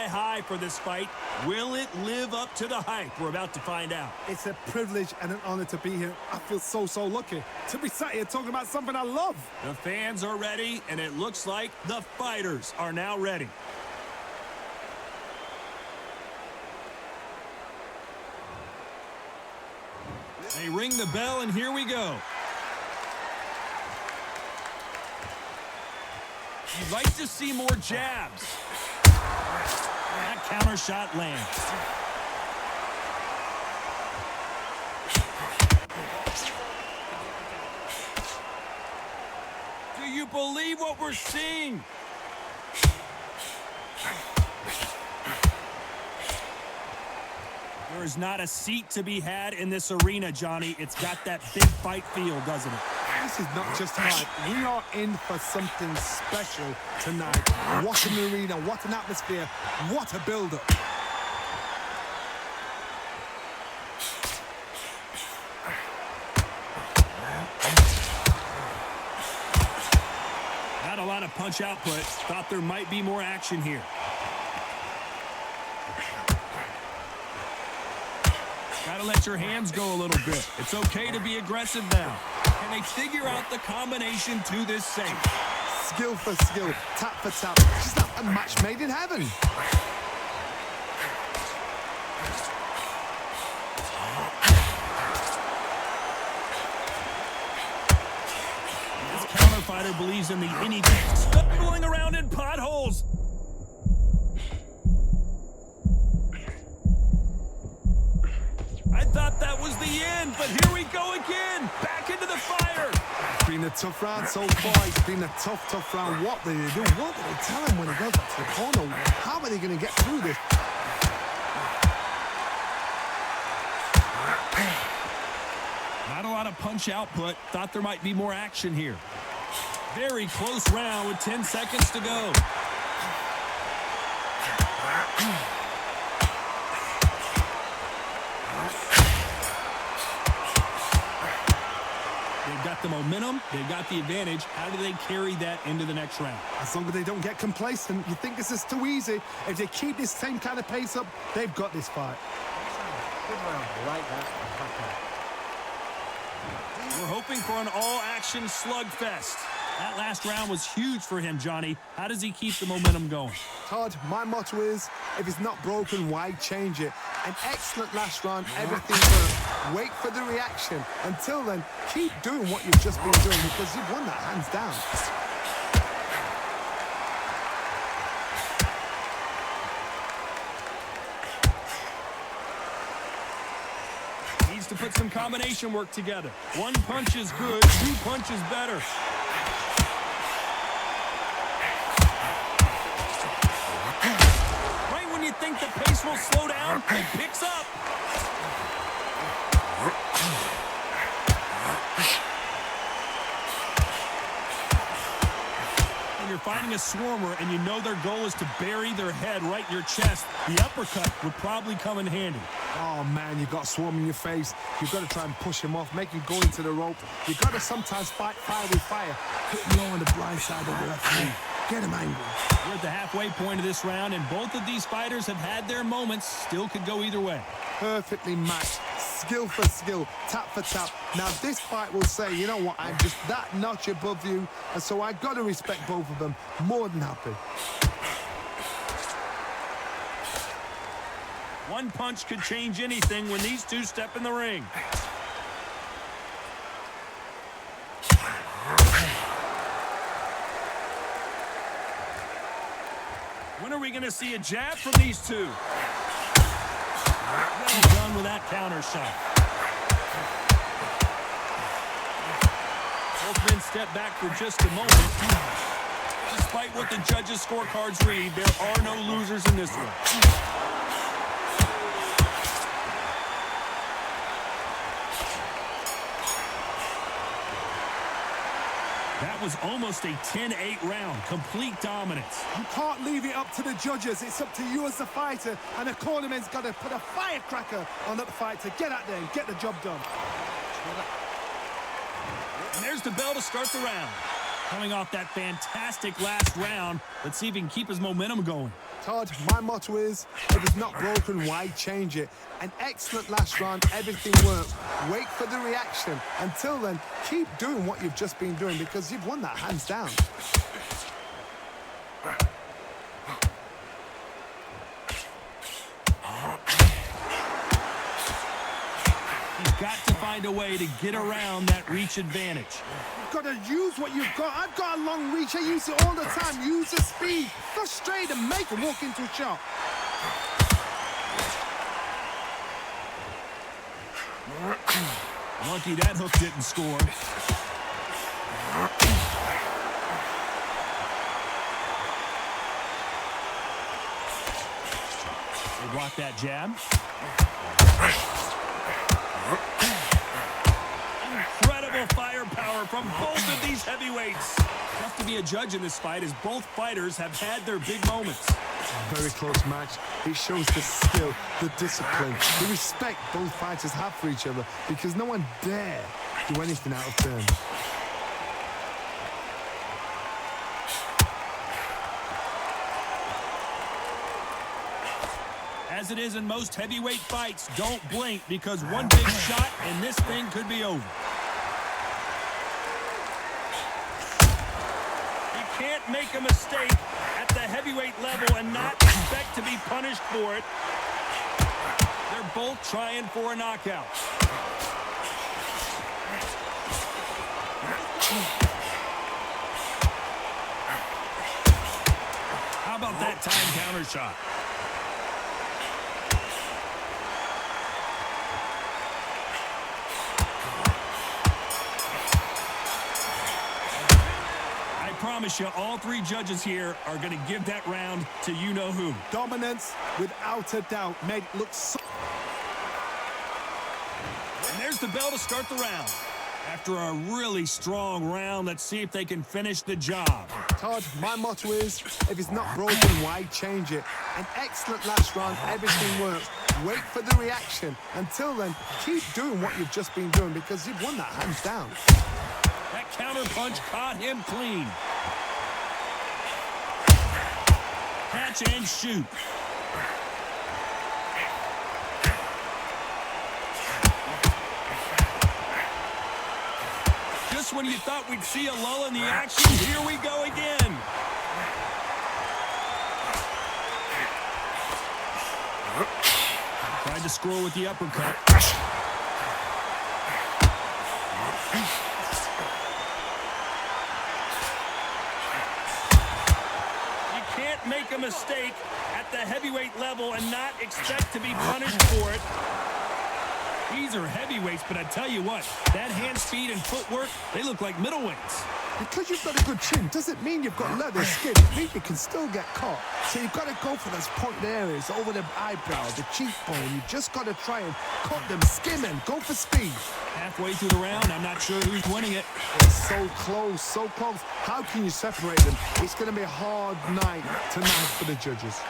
high for this fight. Will it live up to the hype? We're about to find out. It's a privilege and an honor to be here. I feel so lucky to be sat here talking about something I love. The fans are ready, and it looks like the fighters are now ready. They ring the bell, and here we go. You'd like to see more jabs. That counter shot lands. Do you believe what we're seeing? There is not a seat to be had in this arena, Johnny. It's got that big fight feel, doesn't it? This is not just fight. We are in for something special tonight. What an arena, what an atmosphere, what a build-up. Not a lot of punch output. Thought there might be more action here. Gotta let your hands go a little bit. It's okay to be aggressive now. Can they figure out the combination to this safe? Skill for skill, tap for tap. It's not a match made in heaven. This counter fighter believes in the anything. Stumbling around in potholes. I thought that was the end, but here we go again. Back into the fire. It's been a tough round so far. It's been a tough round. What do they do? What do they tell him when he goes back to the corner? How are they going to get through this? Not a lot of punch output. Thought there might be more action here. Very close round with 10 seconds to go. They've got the momentum. They've got the advantage. How do they carry that into the next round? As long as they don't get complacent, you think this is too easy. If they keep this same kind of pace up, they've got this fight. Good round. I like that. We're hoping for an all-action slugfest. That last round was huge for him, Johnny. How does he keep the momentum going? Todd, my motto is, if it's not broken, why change it? An excellent last round, everything good. Wait for the reaction. Until then, keep doing what you've just been doing because you've won that hands down. Needs to put some combination work together. One punch is good, two punches better. Right when you think the pace will slow down, it picks up. When you're fighting a swarmer and you know their goal is to bury their head right in your chest, the uppercut would probably come in handy. Oh man, you've got Swarm in your face. You've got to try and push him off, make him go into the rope. You've got to sometimes fight fire with fire. Put him low on the blind side of the referee. Get him angry. We're at the halfway point of this round, and both of these fighters have had their moments. Still could go either way. Perfectly matched. Skill for skill, tap for tap. Now this fight will say, you know what, I'm just that notch above you, and so I got to respect both of them. More than happy. One punch could change anything when these two step in the ring. When are we going to see a jab from these two? Well done with that counter shot. Both men step back for just a moment. Despite what the judges' scorecards read, there are no losers in this one. That was almost a 10-8 round. Complete dominance. You can't leave it up to the judges. It's up to you as the fighter, and the cornerman's got to put a firecracker on that fight to get out there and get the job done. And there's the bell to start the round. Coming off that fantastic last round, let's see if he can keep his momentum going. Todd, my motto is, if it's not broken, why change it? An excellent last round, everything worked. Wait for the reaction. Until then, keep doing what you've just been doing because you've won that hands down. He's got to find a way to get around that reach advantage. You've got to use what you've got. I've got a long reach. I use it all the time. Use the speed. Go straight and make him walk into a shot. Lucky that hook didn't score. They block that jab. Incredible firepower from both of these heavyweights. Tough to be a judge in this fight as both fighters have had their big moments. Very close match. It shows the skill, the discipline, the respect both fighters have for each other because no one dare do anything out of turn. As it is in most heavyweight fights, don't blink because one big shot and this thing could be over. You can't make a mistake at the heavyweight level and not expect to be punished for it. They're both trying for a knockout. How about that time counter shot? I promise you, all three judges here are going to give that round to you-know-who. Dominance, without a doubt, made it look so... And there's the bell to start the round. After a really strong round, let's see if they can finish the job. Todd, my motto is, if it's not broken, why change it? An excellent last round, everything works. Wait for the reaction. Until then, keep doing what you've just been doing because you've won that hands down. That counter punch caught him clean. Catch and shoot. Just when you thought we'd see a lull in the action, here we go again. Tried to score with the uppercut. Make a mistake at the heavyweight level and not expect to be punished for it. These are heavyweights, but I tell you what, that hand speed and footwork, they look like middleweights. Because you've got a good chin doesn't mean you've got leather skin. It means you can still get caught. So you've got to go for those pointed areas over the eyebrow, the cheekbone. You just got to try and cut them, skim them, go for speed. Halfway through the round, I'm not sure who's winning it. It's so close, so close. How can you separate them? It's going to be a hard night tonight for the judges.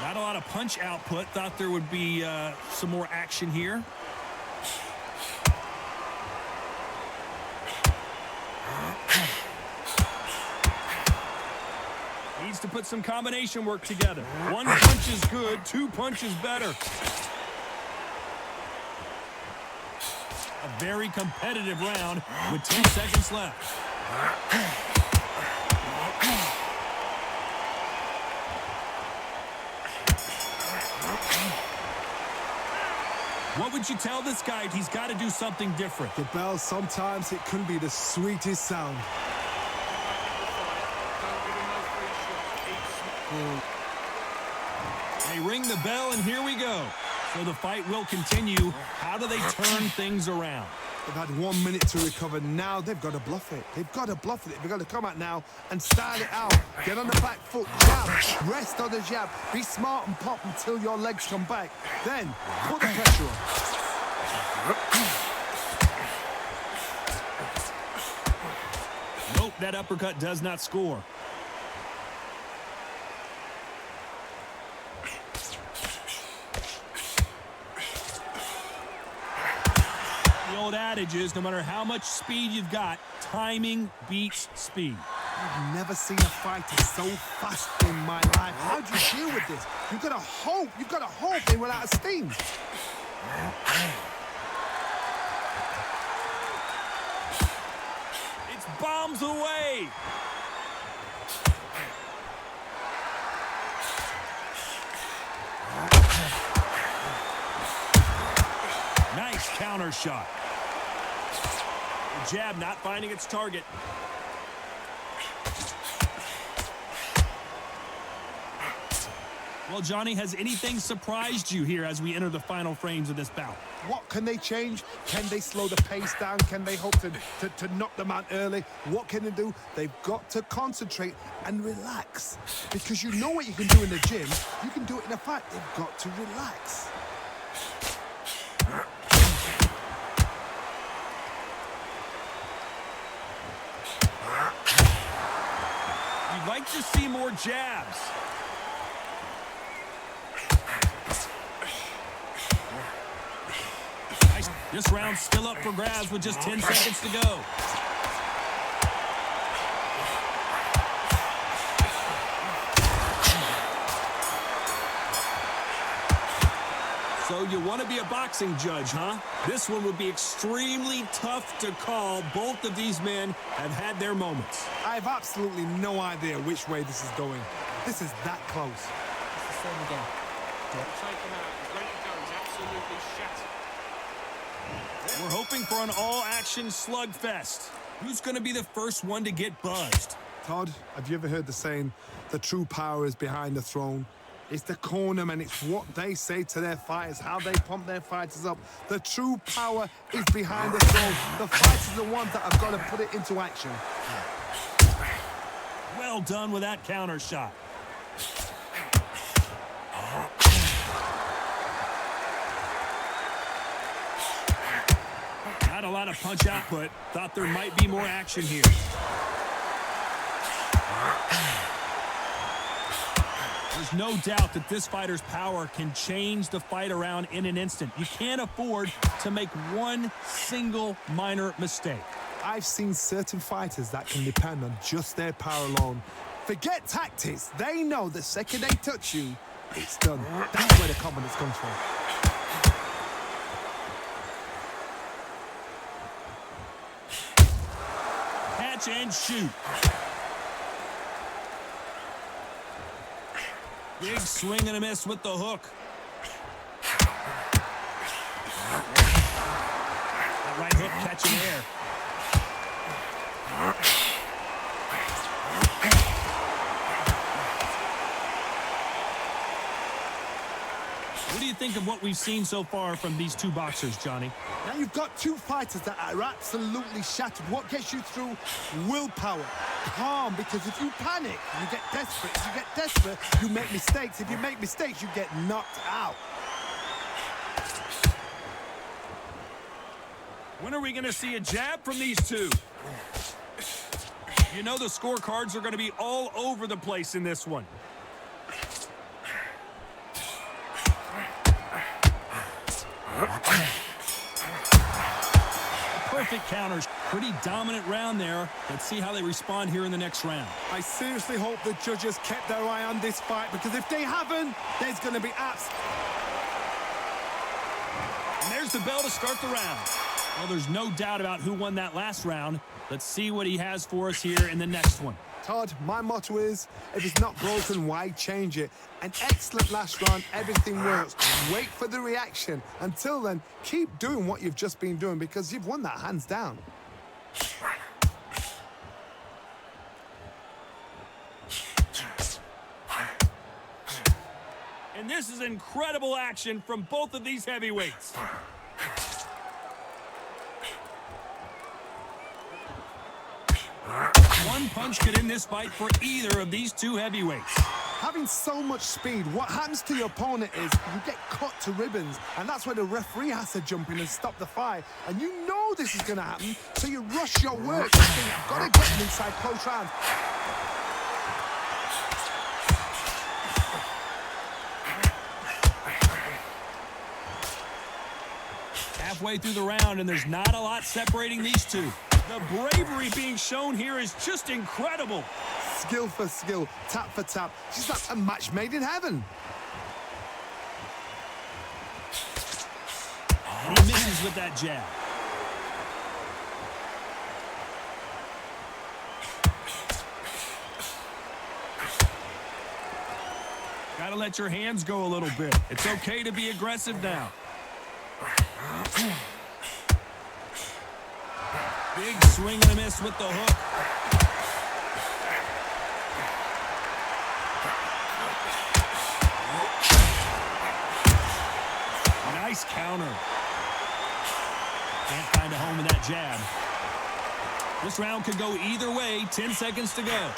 Not a lot of punch output. Thought there would be some more action here. Needs to put some combination work together. One punch is good, two punches better. A very competitive round with 10 seconds left. What would you tell this guy? He's got to do something different. The bell, sometimes it can be the sweetest sound. They ring the bell, and here we go. So the fight will continue. How do they turn things around? They've had 1 minute to recover. Now they've got to bluff it. They've got to bluff it. They've got to come out now and style it out. Get on the back foot, jab, rest on the jab. Be smart and pop until your legs come back. Then put the pressure on. Nope, that uppercut does not score. The old adage is no matter how much speed you've got, timing beats speed. I've never seen a fighter so fast in my life. How do you deal with this? You've got to hope they run out of steam. It's bombs away. Nice counter shot. The jab not finding its target. Well, Johnny, has anything surprised you here as we enter the final frames of this bout? What can they change? Can they slow the pace down? Can they hope to knock them out early? What can they do? They've got to concentrate and relax. Because you know what you can do in the gym. You can do it in a fight. They've got to relax. You'd like to see more jabs. This round's still up for grabs with just 10 seconds to go. So you want to be a boxing judge, huh? This one would be extremely tough to call. Both of these men have had their moments. I have absolutely no idea which way this is going. This is that close. It's the same again. Take him out. He's ready to go. He's absolutely shattered. We're hoping for an all-action slugfest. Who's going to be the first one to get buzzed? Todd, have you ever heard the saying, the true power is behind the throne? It's the cornermen, it's what they say to their fighters, how they pump their fighters up. The true power is behind the throne. The fighters are the ones that have got to put it into action. Well done with that counter shot. Not a lot of punch output. Thought there might be more action here. There's no doubt that this fighter's power can change the fight around in an instant. You can't afford to make one single minor mistake. I've seen certain fighters that can depend on just their power alone. Forget tactics. They know the second they touch you, it's done. That's where the confidence comes from. Catch and shoot. Big swing and a miss with the hook. That right hook catching air. What do you think of what we've seen so far from these two boxers, Johnny? Now you've got two fighters that are absolutely shattered. What gets you through? Willpower. Calm, because if you panic, you get desperate. If you get desperate, you make mistakes. If you make mistakes, you get knocked out. When are we going to see a jab from these two? You know the scorecards are going to be all over the place in this one. Perfect counters. Pretty dominant round there. Let's see how they respond here in the next round. I seriously hope the judges kept their eye on this fight, because if they haven't, there's going to be abs. And there's the bell to start the round. Well, there's no doubt about who won that last round. Let's see what he has for us here in the next one. Todd, my motto is, if it's not broken, why change it? An excellent last round, everything works. Wait for the reaction. Until then, keep doing what you've just been doing, because you've won that hands down. And this is incredible action from both of these heavyweights. One punch could end this fight for either of these two heavyweights. Having so much speed, what happens to your opponent is you get cut to ribbons, and that's where the referee has to jump in and stop the fight. And you know this is going to happen, so you rush your work. You think, I've got to get him inside close rounds. Halfway through the round, and there's not a lot separating these two. The bravery being shown here is just incredible. Skill for skill, tap for tap. She's like a match made in heaven. And he misses with that jab. Gotta let your hands go a little bit. It's okay to be aggressive now. Big swing and a miss with the hook. Nice counter. Can't find a home in that jab. This round could go either way. 10 seconds to go.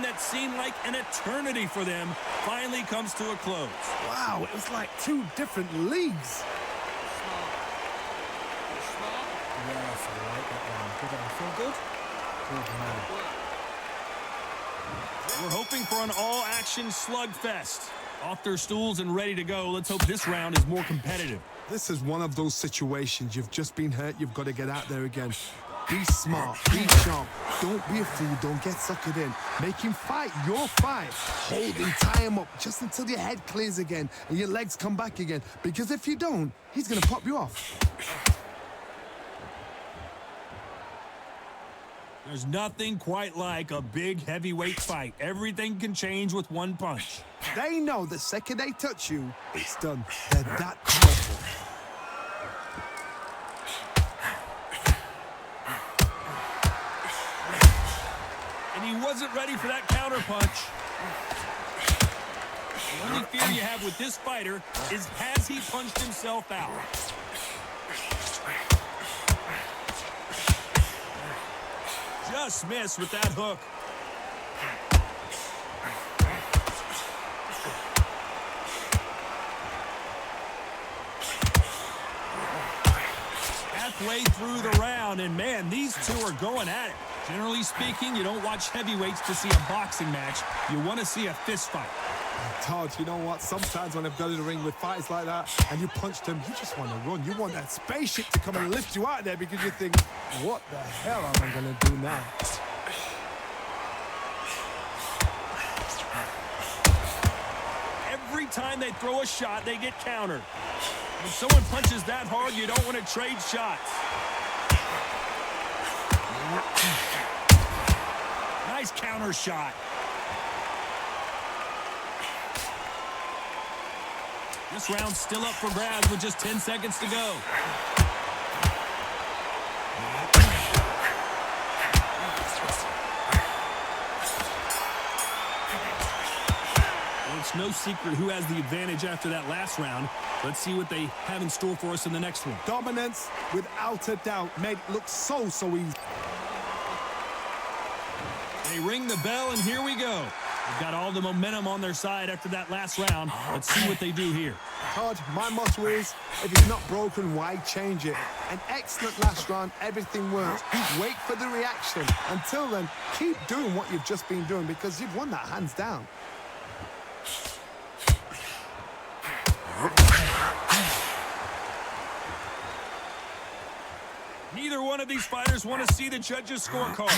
That seemed like an eternity for them finally comes to a close. Wow, it was like two different leagues. Yes, I like that one. Did I feel good? Good man. We're hoping for an all-action slugfest. Off their stools and ready to go. Let's hope this round is more competitive. This is one of those situations. You've just been hurt. You've got to get out there again. Be smart. Be sharp. Don't be a fool. Don't get suckered in. Make him fight your fight. Hold him, tie him up just until your head clears again and your legs come back again. Because if you don't, he's going to pop you off. There's nothing quite like a big heavyweight fight. Everything can change with one punch. They know the second they touch you, it's done. They're that powerful. And he wasn't ready for that counter punch. The only fear you have with this fighter is, has he punched himself out? Just missed with that hook. Halfway through the round, and man, these two are going at it. Generally speaking, you don't watch heavyweights to see a boxing match. You want to see a fist fight. Todd, you know what? Sometimes when I've got in the ring with fights like that and you punch them, you just want to run. You want that spaceship to come and lift you out there because you think, what the hell am I going to do now? Every time they throw a shot, they get countered. When someone punches that hard, you don't want to trade shots. Nice counter shot. This round's still up for grabs with just 10 seconds to go. Well, it's no secret who has the advantage after that last round. Let's see what they have in store for us in the next one. Dominance, without a doubt, made it look so easy. They ring the bell, and here we go. They've got all the momentum on their side after that last round. Let's see what they do here. Todd, my motto is, if it's not broken, why change it? An excellent last round, everything works. Wait for the reaction. Until then, keep doing what you've just been doing because you've won that hands down. Neither one of these fighters want to see the judges' scorecard.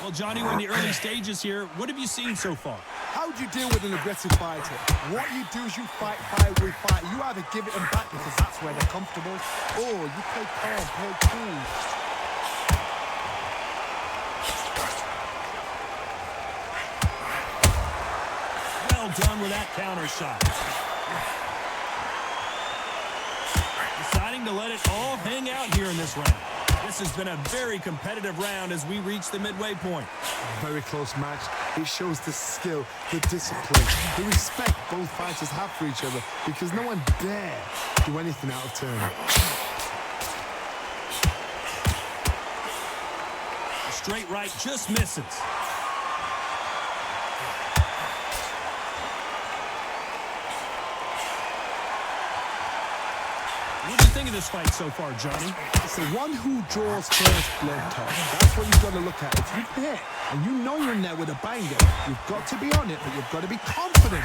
Well, Johnny, we're in the early stages here. What have you seen so far? How do you deal with an aggressive fighter? What you do is you fight with fight. You either give it them back because that's where they're comfortable, or you play calm, play cool. Well done with that counter shot. Deciding to let it all hang out here in this round. This has been a very competitive round as we reach the midway point. Very close match. It shows the skill, the discipline, the respect both fighters have for each other because no one dare do anything out of turn. A straight right just misses. What do you think of this fight so far, Johnny? It's the one who draws first blood, Todd. That's what you've got to look at. If you hit and you know you're in there with a banger, you've got to be on it, but you've got to be confident.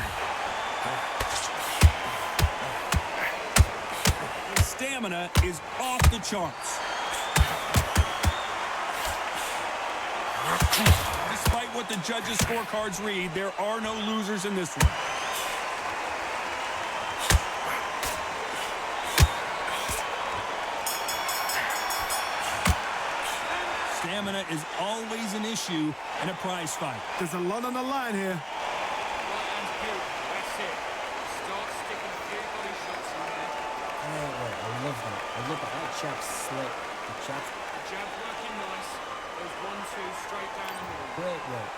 His stamina is off the charts. Despite what the judges' scorecards read, there are no losers in this one. Stamina is always an issue in a prize fight. There's a lot on the line here. Right hand kill. That's it. Start sticking a few body shots in there. Oh, wait, I love that. I love that. That jab's slick. The jab. Jab working nice. There's 1-2 straight down the middle. Great work.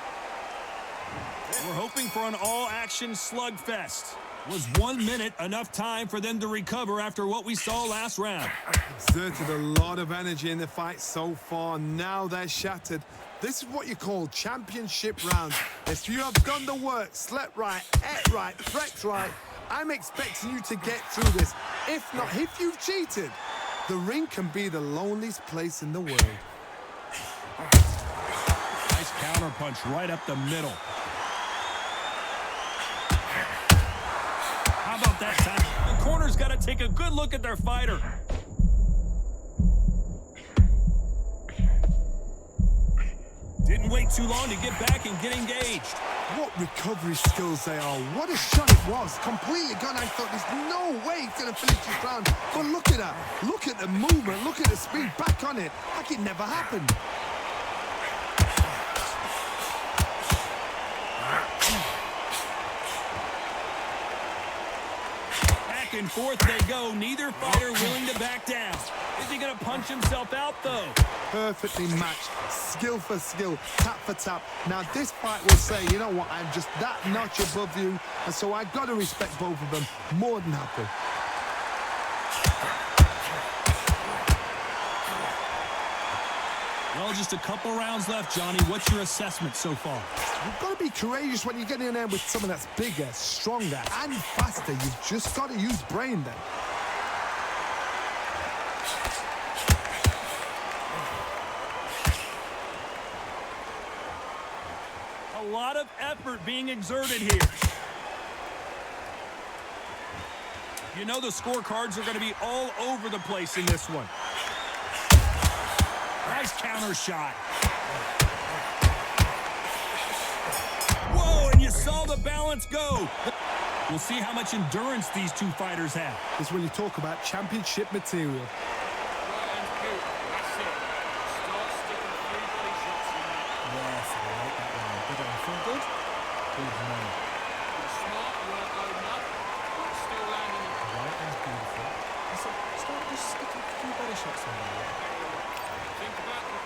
We're hoping for an all-action slugfest. Was 1 minute enough time for them to recover after what we saw last round? Exerted a lot of energy in the fight so far. Now they're shattered. This is what you call championship rounds. If you have done the work, slept right, ate right, prepped right, I'm expecting you to get through this. If not, if you've cheated, the ring can be the loneliest place in the world. Nice counter punch right up the middle. How about that time? The corner's got to take a good look at their fighter. Didn't wait too long to get back and get engaged. What recovery skills they are. What a shot it was. Completely gone. I thought there's no way he's going to finish this round. But look at that. Look at the movement. Look at the speed. Back on it. Like it never happened. Back and forth they go. Neither fighter willing to back down. Is he going to punch himself out, though? Perfectly matched. Skill for skill. Tap for tap. Now this fight will say, you know what, I'm just that notch above you. And so I've got to respect both of them. More than happy. Well, just a couple rounds left, Johnny. What's your assessment so far? You've got to be courageous when you get in there with someone that's bigger, stronger, and faster. You've just got to use brain then. A lot of effort being exerted here. You know the scorecards are going to be all over the place in this one. Nice counter shot. Whoa, and you saw the balance go. We'll see how much endurance these two fighters have. This is when you talk about championship material. Right hand kill. That's it. Start sticking a few body shots in there. Yes, I like that one. Good one. Feel good? Good man. You're smart. You weren't loading up. But still landing it. Right, that's beautiful. I said, start just sticking a few body shots in there. Think about it.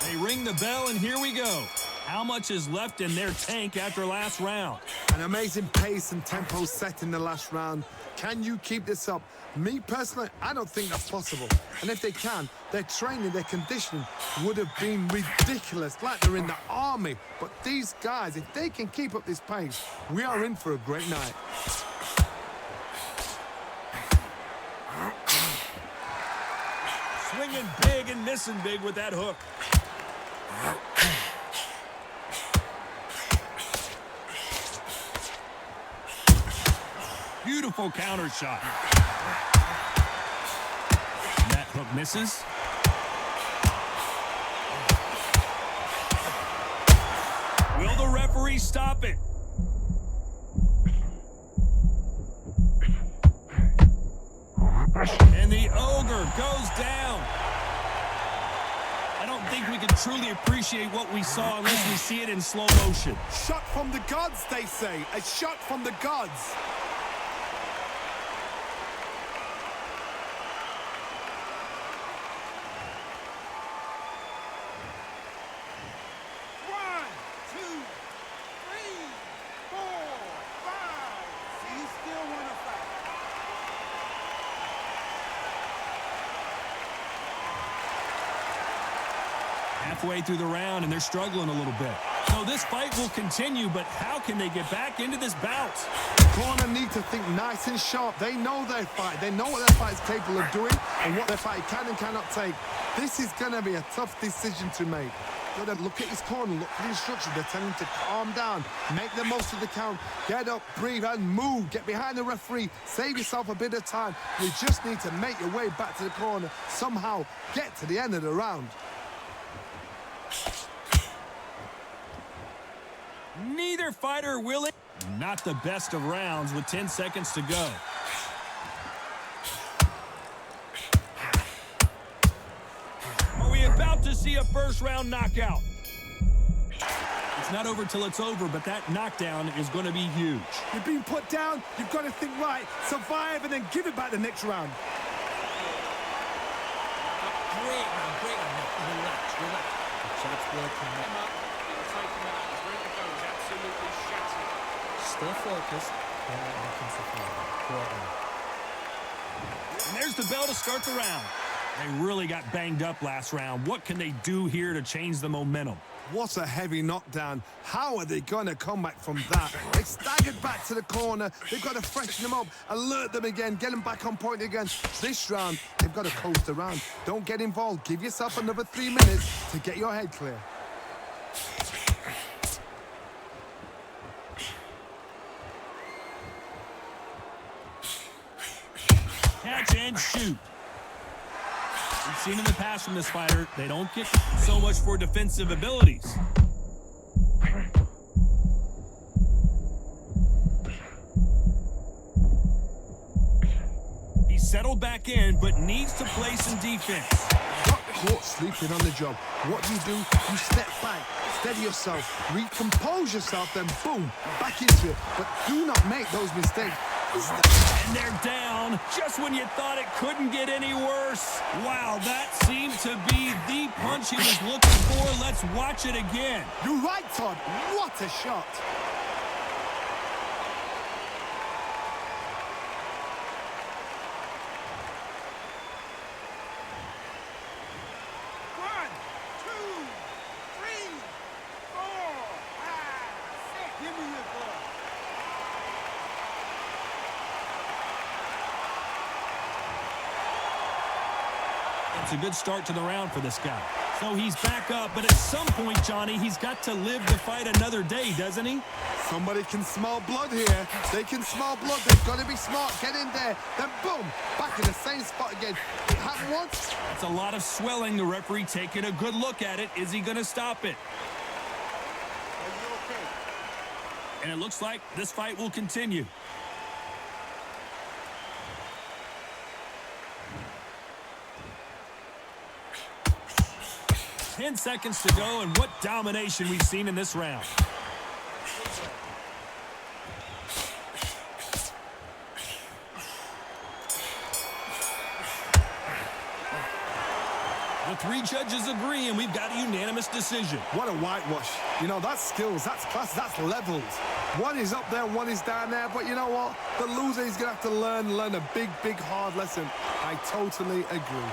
They ring the bell, and here we go. How much is left in their tank after last round? An amazing pace and tempo set in the last round. Can you keep this up? Me personally, I don't think that's possible. And if they can, their training, their conditioning would have been ridiculous, like they're in the army. But these guys, if they can keep up this pace, we are in for a great night. Swinging big and missing big with that hook. Beautiful counter shot. And that hook misses. Will the referee stop it? And the ogre goes down. I don't think we can truly appreciate what we saw unless we see it in slow motion. Shot from the gods, they say. A shot from the gods. halfway through the round, and they're struggling a little bit. So this fight will continue, but how can they get back into this bout? Corner need to think nice and sharp. They know their fight. They know what their fight is capable of doing and what their fight can and cannot take. This is going to be a tough decision to make. Got to look at his corner, look for the instructions. They're telling him to calm down, make the most of the count, get up, breathe, and move. Get behind the referee, save yourself a bit of time. You just need to make your way back to the corner, somehow get to the end of the round. Neither fighter willing. Not the best of rounds with 10 seconds to go. Are we about to see a first-round knockout? It's not over till it's over, but that knockdown is going to be huge. You've been put down, you've got to think right, survive, and then give it back the next round. Great round, great round. Relax, relax. The jab's working out. It'll take him out. He's ready to go. He's absolutely shattered. Stay focused. Don't let him fight. Great round. And there's the bell to start the round. They really got banged up last round. What can they do here to change the momentum? What a heavy knockdown. How are they going to come back from that? They staggered back to the corner. They've got to freshen them up, alert them again, get them back on point again. This round, they've got to coast around. Don't get involved. Give yourself another 3 minutes to get your head clear. Catch and shoot. We've seen in the past from this fighter, they don't get so much for defensive abilities. He's settled back in, but needs to play some defense. Got caught sleeping on the job. What do? You step back, steady yourself, recompose yourself, then boom, back into it. But do not make those mistakes. And they're down just when you thought it couldn't get any worse. Wow, that seemed to be the punch he was looking for. Let's watch it again. You're right, Todd. What a shot. One, two, three, 4, 5, 6. Give me your glove. It's a good start to the round for this guy. So he's back up, but at some point, Johnny, he's got to live to fight another day, doesn't he? Somebody can smell blood here. They can smell blood. They've got to be smart. Get in there. Then boom, back in the same spot again. It happened once. That's a lot of swelling. The referee taking a good look at it. Is he going to stop it? Are you okay? And it looks like this fight will continue. Ten seconds to go, and what domination we've seen in this round. The 3 judges agree, and we've got a unanimous decision. What a whitewash. You know, that's skills, that's class, that's levels. One is up there, one is down there, but you know what? The loser is going to have to learn a big, hard lesson. I totally agree.